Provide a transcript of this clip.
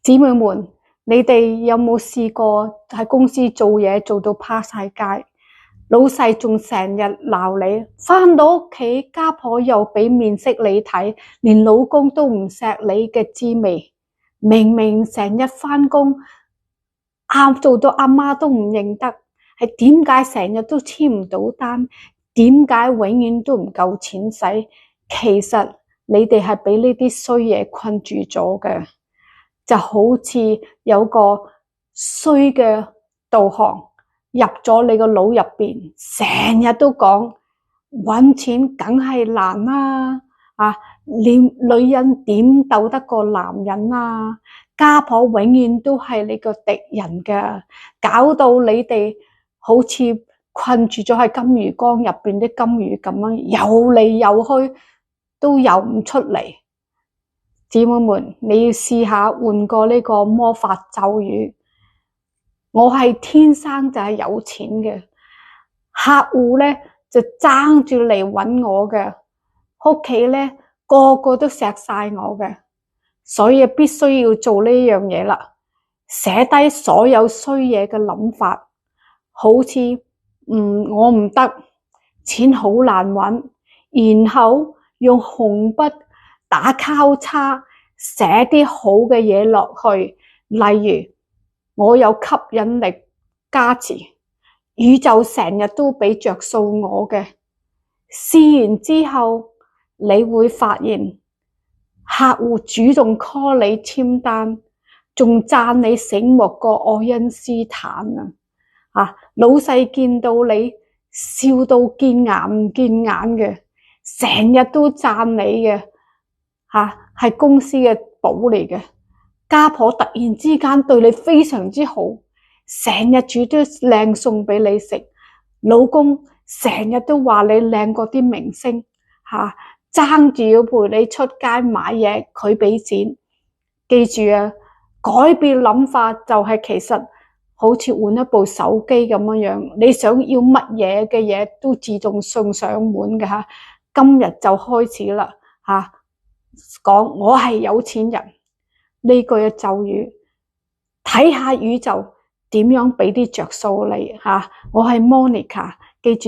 姊妹們，你哋有冇試過喺公司做嘢做到趴晒街，老細仲成日鬧你，返到屋企家婆又俾面色你睇，連老公都唔錫你嘅滋味。明明成日返工，做到阿媽都唔認得，係點解成日都簽唔到單？點解永遠都唔夠錢使？其實你哋係俾呢啲衰嘢困住咗嘅。就好似有個衰嘅導航入咗你個腦入邊，成日都講搵錢梗係難啦，你女人點鬥得過男人啊？家婆永遠都係你個敵人㗎，搞到你哋好似困住咗喺金魚缸入邊啲金魚咁樣，游嚟游去都游唔出嚟。姊妹們，你要試下換過呢個魔法咒語。我係天生就係有錢嘅，客戶咧就爭住嚟搵我嘅，屋企咧個個都錫晒我嘅，所以必須要做呢樣嘢啦。寫低所有衰嘢嘅諗法，好似我唔得，錢好難搵，然後用紅筆打交叉，寫啲好嘅嘢落去，例如我有吸引力加持，宇宙成日都俾着數我嘅。試完之後，你會發現客戶主動 call 你簽單，仲讚你醒目過愛因斯坦老細見到你笑到見牙唔見眼嘅，成日都讚你嘅。係公司嘅寶嚟嘅，家婆突然之間對你非常之好，成日煮啲靚餸俾你食，老公成日都話你靚過啲明星，爭住要陪你出街買嘢，佢俾錢。記住啊，改變諗法就係其實好似換一部手機咁樣，你想要乜嘢嘅嘢都自動送上門嘅。今日就開始啦講我係有錢人呢句嘅咒語，睇下宇宙點樣俾啲着數你我係 Monica，記住。